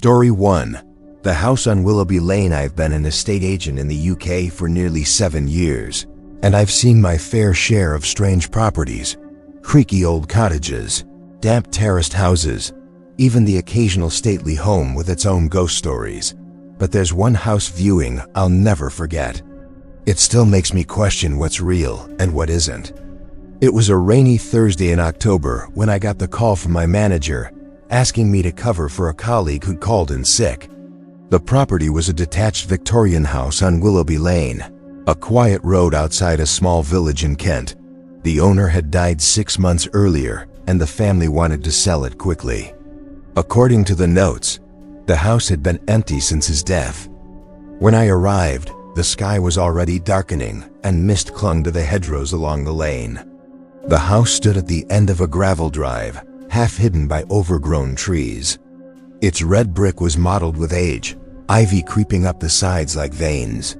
Story 1. The house on Willowby Lane. I've been an estate agent in the UK for nearly 7 years, and I've seen my fair share of strange properties, creaky old cottages, damp terraced houses, even the occasional stately home with its own ghost stories. But there's one house viewing I'll never forget. It still makes me question what's real and what isn't. It was a rainy Thursday in October when I got the call from my manager asking me to cover for a colleague who'd called in sick. The property was a detached Victorian house on Willowby Lane, a quiet road outside a small village in Kent. The owner had died 6 months earlier, and the family wanted to sell it quickly. According to the notes, the house had been empty since his death. When I arrived, the sky was already darkening, and mist clung to the hedgerows along the lane. The house stood at the end of a gravel drive, half hidden by overgrown trees. Its red brick was mottled with age, ivy creeping up the sides like veins.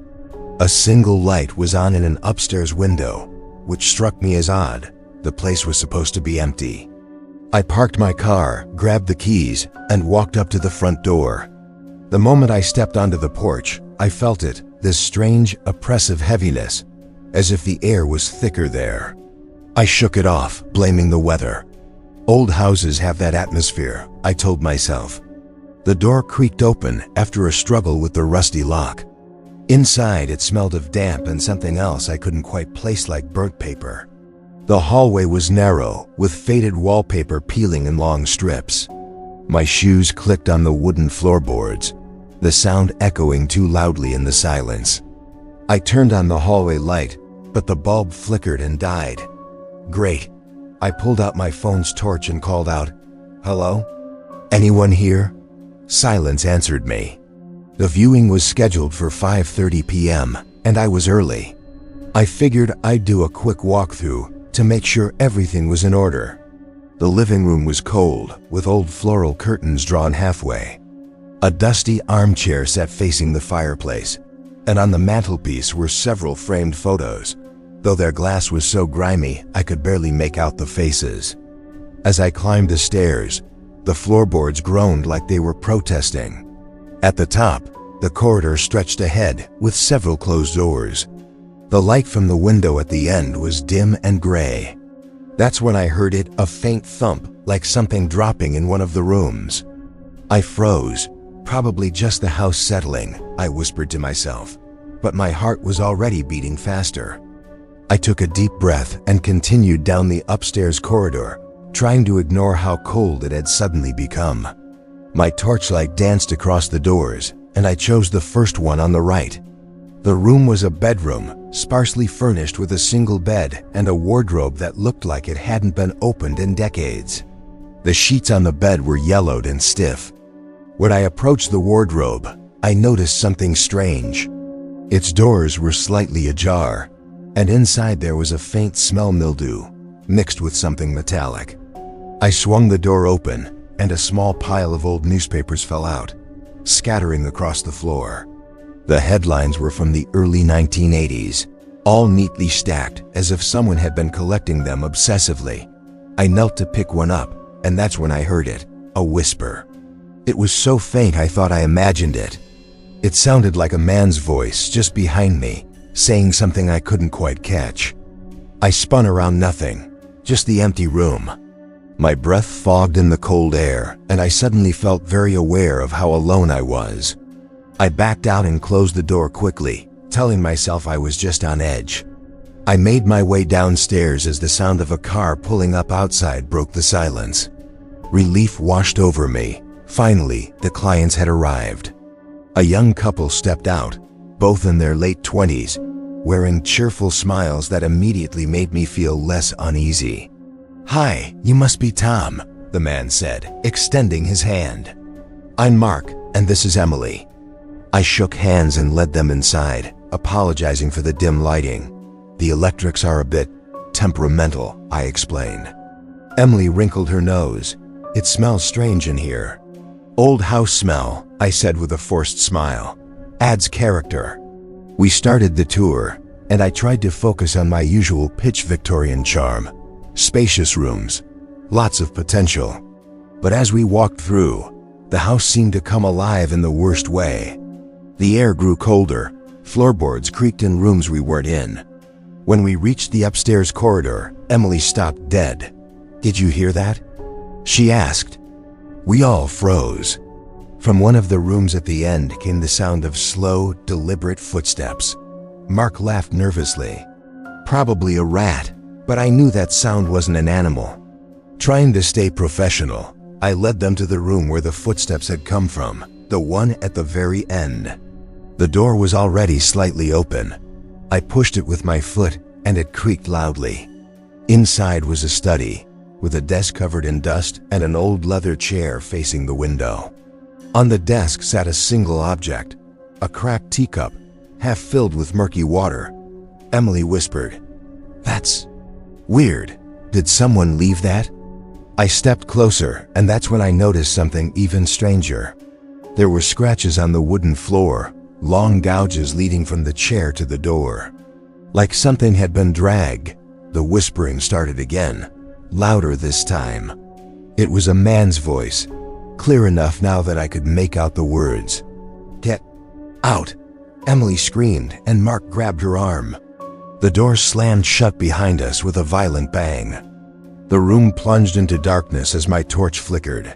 A single light was on in an upstairs window, which struck me as odd. The place was supposed to be empty. I parked my car, grabbed the keys, and walked up to the front door. The moment I stepped onto the porch, I felt it, this strange, oppressive heaviness, as if the air was thicker there. I shook it off, blaming the weather. Old houses have that atmosphere, I told myself. The door creaked open after a struggle with the rusty lock. Inside, it smelled of damp and something else I couldn't quite place, like burnt paper. The hallway was narrow, with faded wallpaper peeling in long strips. My shoes clicked on the wooden floorboards, the sound echoing too loudly in the silence. I turned on the hallway light, but the bulb flickered and died. Great. I pulled out my phone's torch and called out, "Hello? Anyone here?" Silence answered me. The viewing was scheduled for 5:30 p.m., and I was early. I figured I'd do a quick walkthrough to make sure everything was in order. The living room was cold, with old floral curtains drawn halfway. A dusty armchair sat facing the fireplace, and on the mantelpiece were several framed photos, though their glass was so grimy I could barely make out the faces. As I climbed the stairs, the floorboards groaned like they were protesting. At the top, the corridor stretched ahead with several closed doors. The light from the window at the end was dim and gray. That's when I heard it, a faint thump, like something dropping in one of the rooms. I froze, probably just the house settling, I whispered to myself, but my heart was already beating faster. I took a deep breath and continued down the upstairs corridor, trying to ignore how cold it had suddenly become. My torchlight danced across the doors, and I chose the first one on the right. The room was a bedroom, sparsely furnished with a single bed and a wardrobe that looked like it hadn't been opened in decades. The sheets on the bed were yellowed and stiff. When I approached the wardrobe, I noticed something strange. Its doors were slightly ajar, and inside there was a faint smell, mildew, mixed with something metallic. I swung the door open, and a small pile of old newspapers fell out, scattering across the floor. The headlines were from the early 1980s, all neatly stacked as if someone had been collecting them obsessively. I knelt to pick one up, and that's when I heard it, a whisper. It was so faint I thought I imagined it. It sounded like a man's voice just behind me, saying something I couldn't quite catch. I spun around, nothing, just the empty room. My breath fogged in the cold air, and I suddenly felt very aware of how alone I was. I backed out and closed the door quickly, telling myself I was just on edge. I made my way downstairs as the sound of a car pulling up outside broke the silence. Relief washed over me. Finally, the clients had arrived. A young couple stepped out, both in their late 20s, wearing cheerful smiles that immediately made me feel less uneasy. "Hi, you must be Tom," the man said, extending his hand. "I'm Mark, and this is Emily." I shook hands and led them inside, apologizing for the dim lighting. "The electrics are a bit temperamental," I explained. Emily wrinkled her nose. "It smells strange in here." "Old house smell," I said with a forced smile. "Adds character." We started the tour, and I tried to focus on my usual pitch Victorian charm. Spacious rooms, lots of potential. But as we walked through, The house seemed to come alive in the worst way. The air grew colder, floorboards creaked in rooms we weren't in. When we reached the upstairs corridor, Emily stopped dead. "Did you hear that?" she asked. We all froze. From one of the rooms at the end came the sound of slow, deliberate footsteps. Mark laughed nervously. Probably a rat, but I knew that sound wasn't an animal. Trying to stay professional, I led them to the room where the footsteps had come from, the one at the very end. The door was already slightly open. I pushed it with my foot, and it creaked loudly. Inside was a study, with a desk covered in dust and an old leather chair facing the window. On the desk sat a single object, a cracked teacup, half filled with murky water. Emily whispered, "That's weird. Did someone leave that?" I stepped closer, and that's when I noticed something even stranger. There were scratches on the wooden floor, long gouges leading from the chair to the door. Like something had been dragged. The whispering started again, louder this time. It was a man's voice, clear enough now that I could make out the words. "Get out!" Emily screamed, and Mark grabbed her arm. The door slammed shut behind us with a violent bang. The room plunged into darkness as my torch flickered.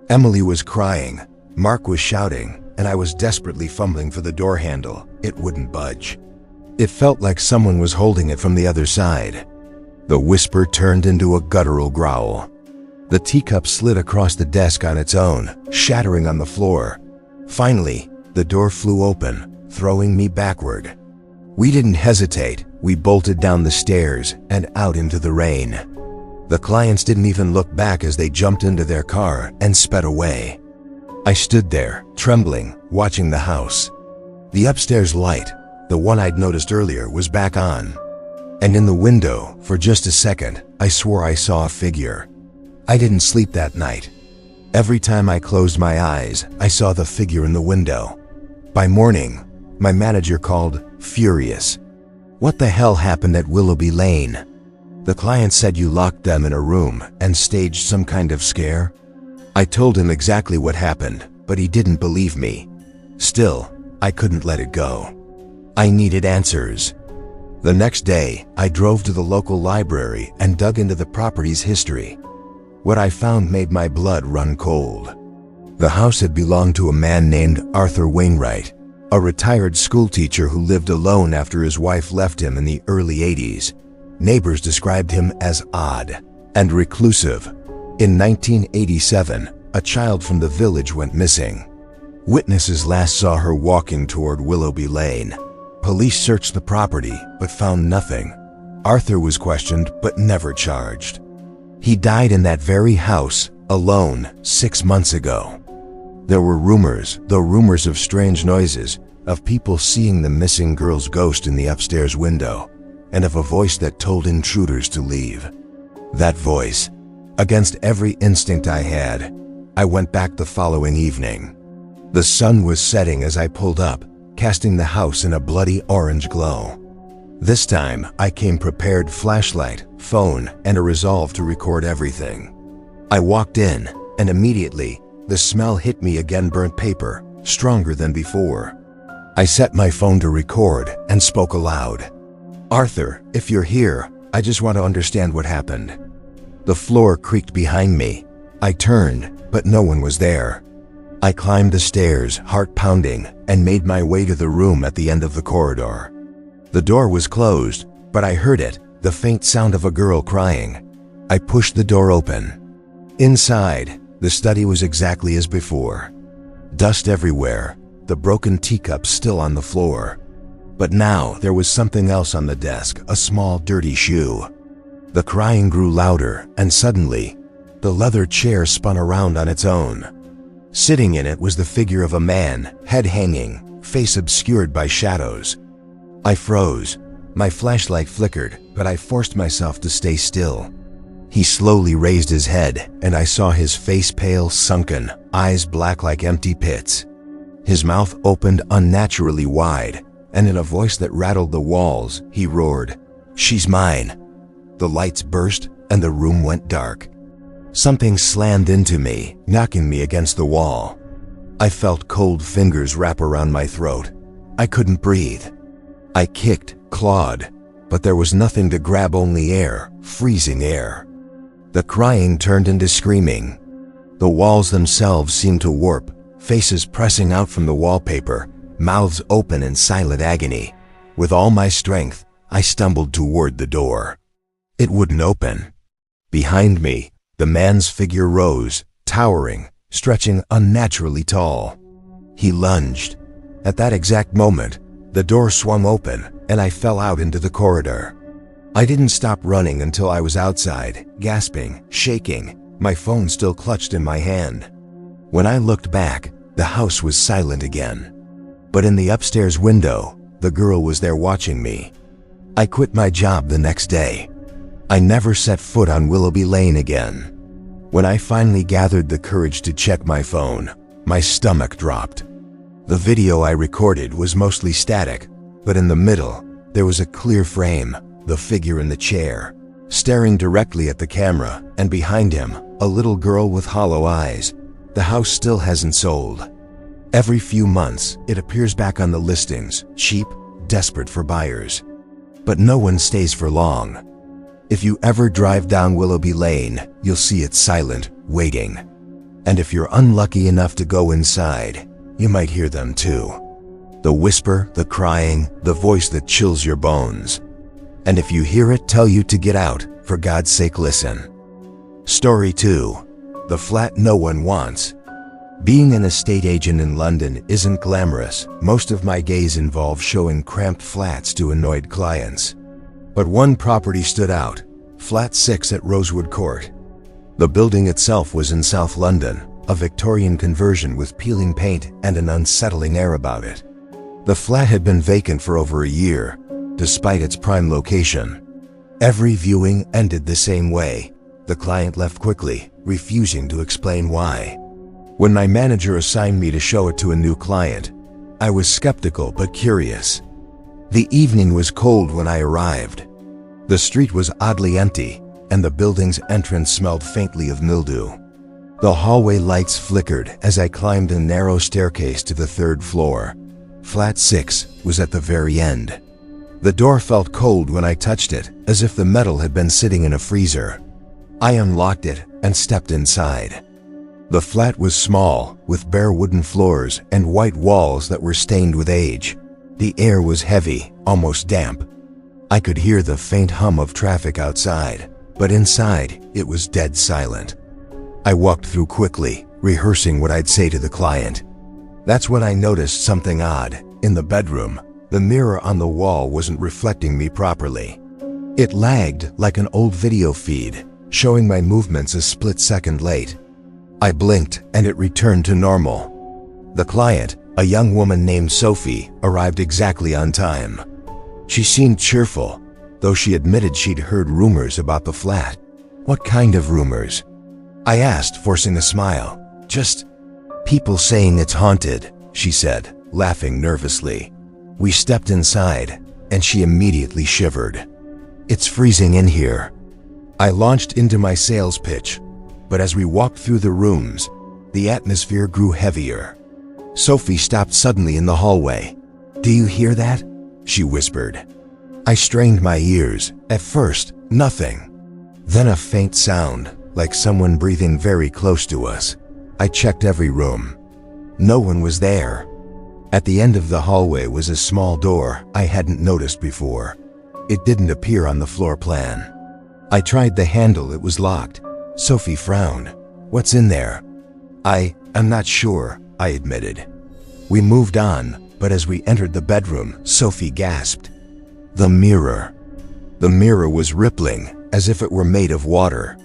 Emily was crying, Mark was shouting, and I was desperately fumbling for the door handle. It wouldn't budge. It felt like someone was holding it from the other side. The whisper turned into a guttural growl. The teacup slid across the desk on its own, shattering on the floor. Finally, the door flew open, throwing me backward. We didn't hesitate. We bolted down the stairs and out into the rain. The clients didn't even look back as they jumped into their car and sped away. I stood there, trembling, watching the house. The upstairs light, the one I'd noticed earlier, was back on. And in the window, for just a second, I swore I saw a figure. I didn't sleep that night. Every time I closed my eyes, I saw the figure in the window. By morning, my manager called, furious. "What the hell happened at Willowby Lane? The client said you locked them in a room and staged some kind of scare." I told him exactly what happened, but he didn't believe me. Still, I couldn't let it go. I needed answers. The next day, I drove to the local library and dug into the property's history. What I found made my blood run cold. The house had belonged to a man named Arthur Wainwright, a retired schoolteacher who lived alone after his wife left him in the early 80s. Neighbors described him as odd and reclusive. In 1987, a child from the village went missing. Witnesses last saw her walking toward Willowby Lane. Police searched the property but found nothing. Arthur was questioned but never charged. He died in that very house, alone, 6 months ago. There were rumors, though rumors of strange noises, of people seeing the missing girl's ghost in the upstairs window, and of a voice that told intruders to leave. That voice, against every instinct I had, I went back the following evening. The sun was setting as I pulled up, casting the house in a bloody orange glow. This time, I came prepared: flashlight, phone, and a resolve to record everything. I walked in, and immediately, the smell hit me again: burnt paper, stronger than before. I set my phone to record and spoke aloud. "Arthur, if you're here, I just want to understand what happened." The floor creaked behind me. I turned, but no one was there. I climbed the stairs, heart pounding, and made my way to the room at the end of the corridor. The door was closed, but I heard it, the faint sound of a girl crying. I pushed the door open. Inside, the study was exactly as before. Dust everywhere, the broken teacup still on the floor. But now there was something else on the desk, a small dirty shoe. The crying grew louder, and suddenly, the leather chair spun around on its own. Sitting in it was the figure of a man, head hanging, face obscured by shadows. I froze. My flashlight flickered, but I forced myself to stay still. He slowly raised his head, and I saw his face pale, sunken, eyes black like empty pits. His mouth opened unnaturally wide, and in a voice that rattled the walls, he roared, "She's mine." The lights burst, and the room went dark. Something slammed into me, knocking me against the wall. I felt cold fingers wrap around my throat. I couldn't breathe. I kicked, clawed, but there was nothing to grab, only air, freezing air. The crying turned into screaming. The walls themselves seemed to warp, faces pressing out from the wallpaper, mouths open in silent agony. With all my strength, I stumbled toward the door. It wouldn't open. Behind me, the man's figure rose, towering, stretching unnaturally tall. He lunged. At that exact moment, the door swung open, and I fell out into the corridor. I didn't stop running until I was outside, gasping, shaking, my phone still clutched in my hand. When I looked back, the house was silent again. But in the upstairs window, the girl was there watching me. I quit my job the next day. I never set foot on Willowby Lane again. When I finally gathered the courage to check my phone, my stomach dropped. The video I recorded was mostly static, but in the middle, there was a clear frame, the figure in the chair, staring directly at the camera, and behind him, a little girl with hollow eyes. The house still hasn't sold. Every few months, it appears back on the listings, cheap, desperate for buyers. But no one stays for long. If you ever drive down Willowby Lane, you'll see it silent, waiting. And if you're unlucky enough to go inside, you might hear them too. The whisper, the crying, the voice that chills your bones. And if you hear it tell you to get out, for God's sake listen. Story 2. The flat no one wants. Being an estate agent in London isn't glamorous. Most of my days involve showing cramped flats to annoyed clients. But one property stood out, Flat 6 at Rosewood Court. The building itself was in South London, a Victorian conversion with peeling paint and an unsettling air about it. The flat had been vacant for over a year, despite its prime location. Every viewing ended the same way. The client left quickly, refusing to explain why. When my manager assigned me to show it to a new client, I was skeptical but curious. The evening was cold when I arrived. The street was oddly empty, and the building's entrance smelled faintly of mildew. The hallway lights flickered as I climbed a narrow staircase to the third floor. Flat 6 was at the very end. The door felt cold when I touched it, as if the metal had been sitting in a freezer. I unlocked it and stepped inside. The flat was small, with bare wooden floors and white walls that were stained with age. The air was heavy, almost damp. I could hear the faint hum of traffic outside, but inside, it was dead silent. I walked through quickly, rehearsing what I'd say to the client. That's when I noticed something odd. In the bedroom, the mirror on the wall wasn't reflecting me properly. It lagged like an old video feed, showing my movements a split second late. I blinked and it returned to normal. The client, a young woman named Sophie, arrived exactly on time. She seemed cheerful, though she admitted she'd heard rumors about the flat. What kind of rumors? I asked, forcing a smile. Just people saying it's haunted, she said, laughing nervously. We stepped inside, and she immediately shivered. It's freezing in here. I launched into my sales pitch, but as we walked through the rooms, the atmosphere grew heavier. Sophie stopped suddenly in the hallway. Do you hear that? She whispered. I strained my ears. At first, nothing. Then a faint sound, like someone breathing very close to us. I checked every room. No one was there. At the end of the hallway was a small door I hadn't noticed before. It didn't appear on the floor plan. I tried the handle, it was locked. Sophie frowned. What's in there? I'm not sure, I admitted. We moved on, but as we entered the bedroom, Sophie gasped. The mirror. The mirror was rippling, as if it were made of water.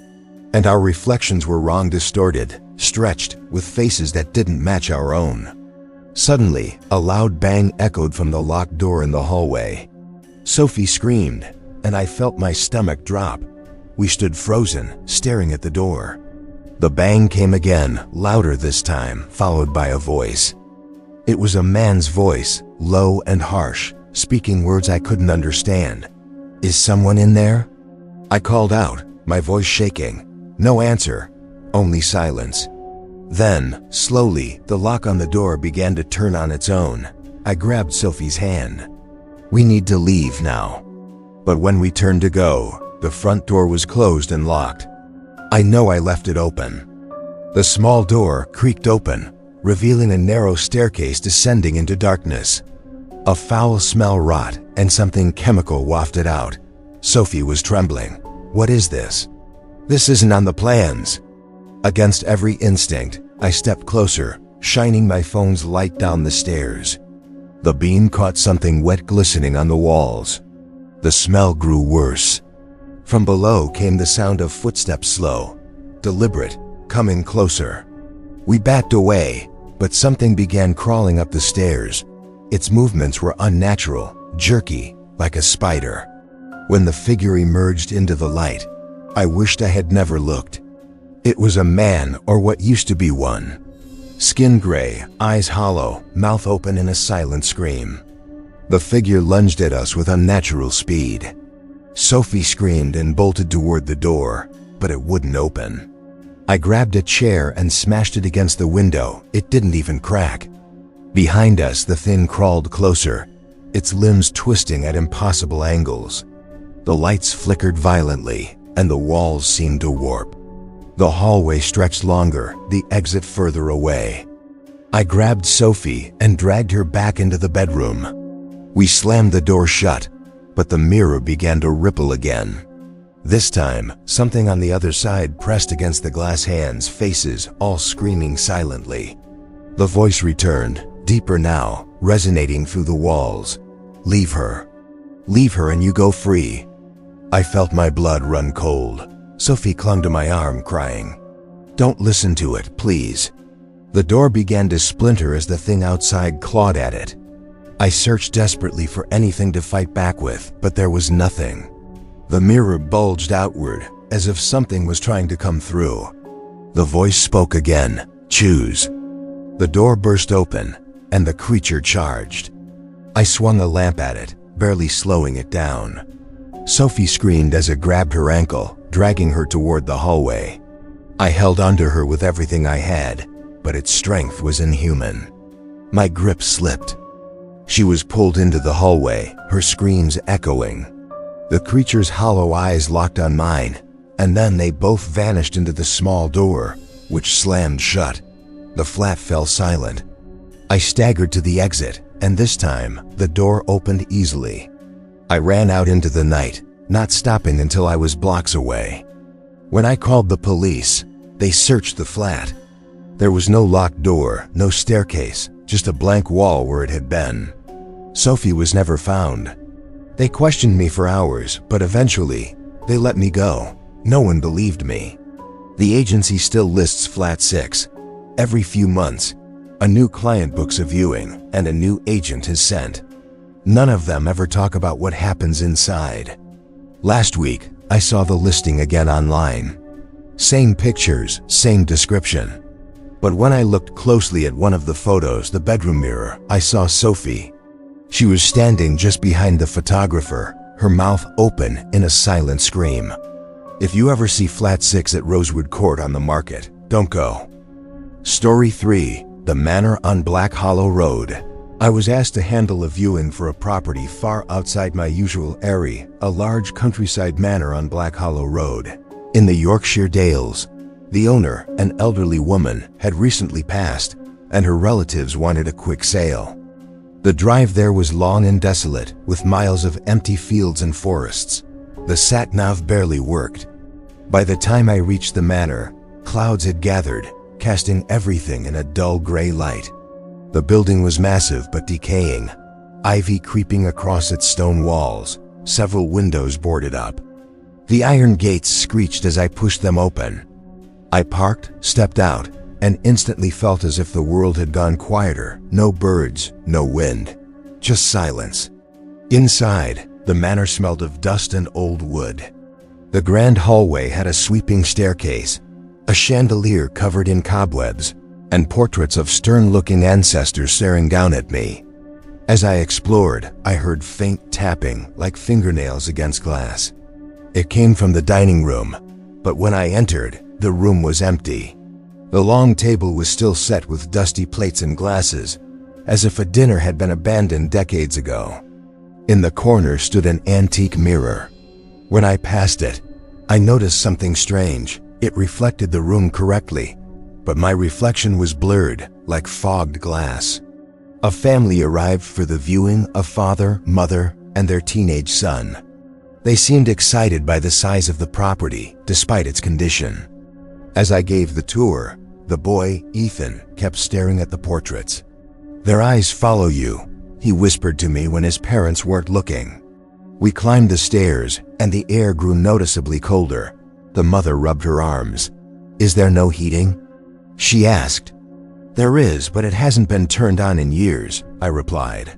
And our reflections were wrong, distorted, stretched, with faces that didn't match our own. Suddenly, a loud bang echoed from the locked door in the hallway. Sophie screamed, and I felt my stomach drop. We stood frozen, staring at the door. The bang came again, louder this time, followed by a voice. It was a man's voice, low and harsh, speaking words I couldn't understand. Is someone in there? I called out, my voice shaking. No answer, only silence. Then, slowly, the lock on the door began to turn on its own. I grabbed Sophie's hand. "We need to leave now." But when we turned to go, the front door was closed and locked. I know I left it open. The small door creaked open, revealing a narrow staircase descending into darkness. A foul smell rot and something chemical wafted out. Sophie was trembling. "What is this? This isn't on the plans." Against every instinct, I stepped closer, shining my phone's light down the stairs. The beam caught something wet glistening on the walls. The smell grew worse. From below came the sound of footsteps, slow, deliberate, coming closer. We backed away, but something began crawling up the stairs. Its movements were unnatural, jerky, like a spider. When the figure emerged into the light, I wished I had never looked. It was a man, or what used to be one. Skin gray, eyes hollow, mouth open in a silent scream. The figure lunged at us with unnatural speed. Sophie screamed and bolted toward the door, but it wouldn't open. I grabbed a chair and smashed it against the window. It didn't even crack. Behind us, the thing crawled closer, its limbs twisting at impossible angles. The lights flickered violently, and the walls seemed to warp. The hallway stretched longer, the exit further away. I grabbed Sophie and dragged her back into the bedroom. We slammed the door shut, but the mirror began to ripple again. This time, something on the other side pressed against the glass hands, faces all screaming silently. The voice returned, deeper now, resonating through the walls. "Leave her. Leave her and you go free." I felt my blood run cold. Sophie clung to my arm, crying, "Don't listen to it, please." The door began to splinter as the thing outside clawed at it. I searched desperately for anything to fight back with, but there was nothing. The mirror bulged outward, as if something was trying to come through. The voice spoke again, "Choose." The door burst open, and the creature charged. I swung a lamp at it, barely slowing it down. Sophie screamed as it grabbed her ankle, dragging her toward the hallway. I held onto her with everything I had, but its strength was inhuman. My grip slipped. She was pulled into the hallway, her screams echoing. The creature's hollow eyes locked on mine, and then they both vanished into the small door, which slammed shut. The flat fell silent. I staggered to the exit, and this time, the door opened easily. I ran out into the night, not stopping until I was blocks away. When I called the police, they searched the flat. There was no locked door, no staircase, just a blank wall where it had been. Sophie was never found. They questioned me for hours, but eventually, they let me go. No one believed me. The agency still lists Flat 6. Every few months, a new client books a viewing, and a new agent is sent. None of them ever talk about what happens inside. Last week, I saw the listing again online. Same pictures, same description. But when I looked closely at one of the photos, the bedroom mirror, I saw Sophie. She was standing just behind the photographer, her mouth open in a silent scream. If you ever see Flat 6 at Rosewood Court on the market, don't go. Story 3, The Manor on Black Hollow Road. I was asked to handle a viewing for a property far outside my usual area, a large countryside manor on Black Hollow Road. In the Yorkshire Dales, the owner, an elderly woman, had recently passed, and her relatives wanted a quick sale. The drive there was long and desolate, with miles of empty fields and forests. The sat-nav barely worked. By the time I reached the manor, clouds had gathered, casting everything in a dull gray light. The building was massive but decaying, ivy creeping across its stone walls, several windows boarded up. The iron gates screeched as I pushed them open. I parked, stepped out, and instantly felt as if the world had gone quieter. No birds, no wind, just silence. Inside, the manor smelled of dust and old wood. The grand hallway had a sweeping staircase, a chandelier covered in cobwebs, and portraits of stern-looking ancestors staring down at me. As I explored, I heard faint tapping like fingernails against glass. It came from the dining room, but when I entered, the room was empty. The long table was still set with dusty plates and glasses, as if a dinner had been abandoned decades ago. In the corner stood an antique mirror. When I passed it, I noticed something strange. It reflected the room correctly, but my reflection was blurred, like fogged glass. A family arrived for the viewing, a father, mother, and their teenage son. They seemed excited by the size of the property, despite its condition. As I gave the tour, the boy, Ethan, kept staring at the portraits. "Their eyes follow you," he whispered to me when his parents weren't looking. We climbed the stairs, and the air grew noticeably colder. The mother rubbed her arms. "Is there no heating?" she asked. "There is, but it hasn't been turned on in years," I replied.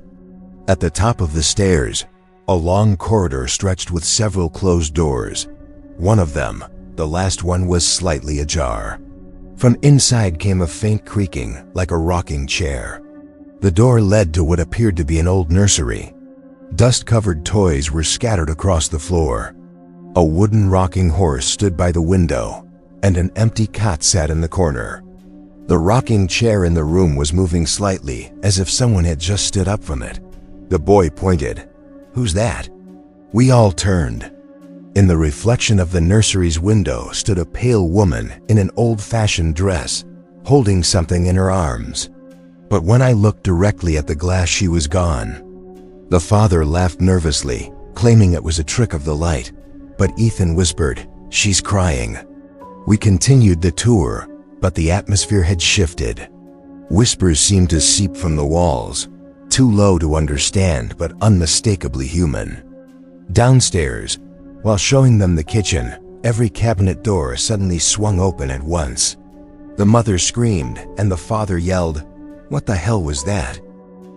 At the top of the stairs, a long corridor stretched with several closed doors. One of them, the last one, was slightly ajar. From inside came a faint creaking, like a rocking chair. The door led to what appeared to be an old nursery. Dust-covered toys were scattered across the floor. A wooden rocking horse stood by the window, and an empty cot sat in the corner. The rocking chair in the room was moving slightly, as if someone had just stood up from it. The boy pointed. "Who's that?" We all turned. In the reflection of the nursery's window stood a pale woman in an old-fashioned dress, holding something in her arms. But when I looked directly at the glass, she was gone. The father laughed nervously, claiming it was a trick of the light, but Ethan whispered, "She's crying." We continued the tour, but the atmosphere had shifted. Whispers seemed to seep from the walls, too low to understand but unmistakably human. Downstairs, while showing them the kitchen, every cabinet door suddenly swung open at once. The mother screamed, and the father yelled, "What the hell was that?"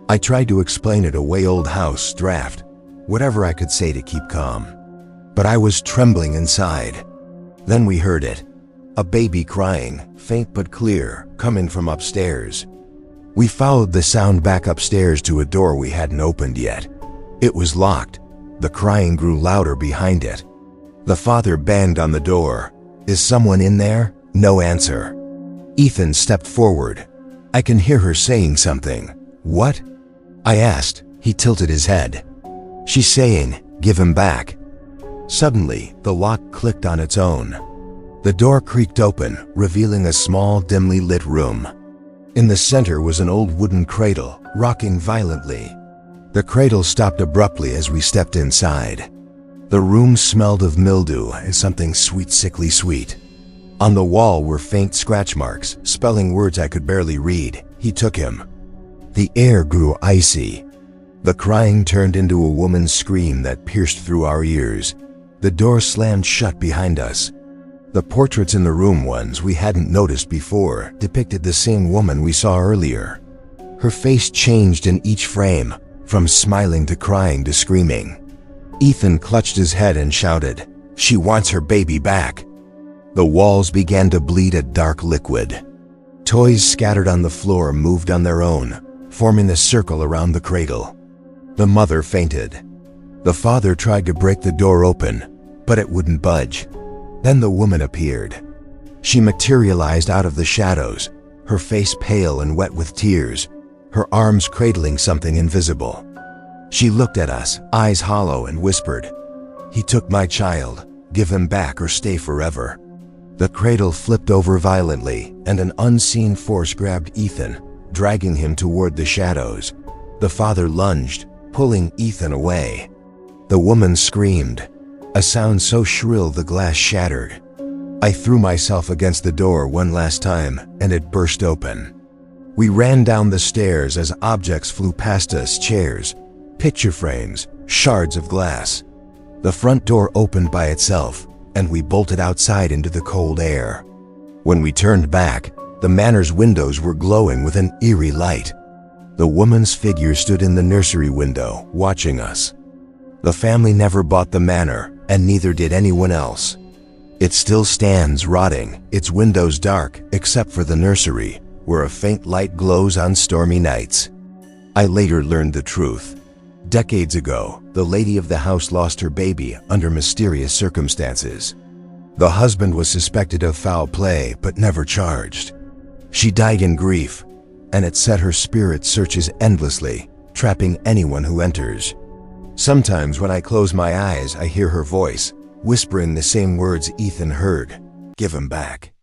I tried to explain it away, old house, draft, whatever I could say to keep calm. But I was trembling inside. Then we heard it. A baby crying, faint but clear, coming from upstairs. We followed the sound back upstairs to a door we hadn't opened yet. It was locked. The crying grew louder behind it. The father banged on the door. "Is someone in there?" No answer. Ethan stepped forward. "I can hear her saying something." "What?" I asked. He tilted his head. "She's saying, 'Give him back.'" Suddenly, the lock clicked on its own. The door creaked open, revealing a small, dimly lit room. In the center was an old wooden cradle, rocking violently. The cradle stopped abruptly as we stepped inside. The room smelled of mildew and something sweet, sickly sweet. On the wall were faint scratch marks, spelling words I could barely read. "He took him." The air grew icy. The crying turned into a woman's scream that pierced through our ears. The door slammed shut behind us. The portraits in the room, ones we hadn't noticed before, depicted the same woman we saw earlier. Her face changed in each frame, from smiling to crying to screaming. Ethan clutched his head and shouted, "She wants her baby back." The walls began to bleed a dark liquid. Toys scattered on the floor moved on their own, forming a circle around the cradle. The mother fainted. The father tried to break the door open, but it wouldn't budge. Then the woman appeared. She materialized out of the shadows, her face pale and wet with tears, her arms cradling something invisible. She looked at us, eyes hollow, and whispered, "He took my child. Give him back or stay forever." The cradle flipped over violently, and an unseen force grabbed Ethan, dragging him toward the shadows. The father lunged, pulling Ethan away. The woman screamed, a sound so shrill the glass shattered. I threw myself against the door one last time, and it burst open. We ran down the stairs as objects flew past us, chairs, picture frames, shards of glass. The front door opened by itself, and we bolted outside into the cold air. When we turned back, the manor's windows were glowing with an eerie light. The woman's figure stood in the nursery window, watching us. The family never bought the manor, and neither did anyone else. It still stands rotting, its windows dark, except for the nursery, where a faint light glows on stormy nights. I later learned the truth. Decades ago, the lady of the house lost her baby under mysterious circumstances. The husband was suspected of foul play but never charged. She died in grief, and it set her spirit searches endlessly, trapping anyone who enters. Sometimes when I close my eyes, I hear her voice, whispering the same words Ethan heard. Give him back.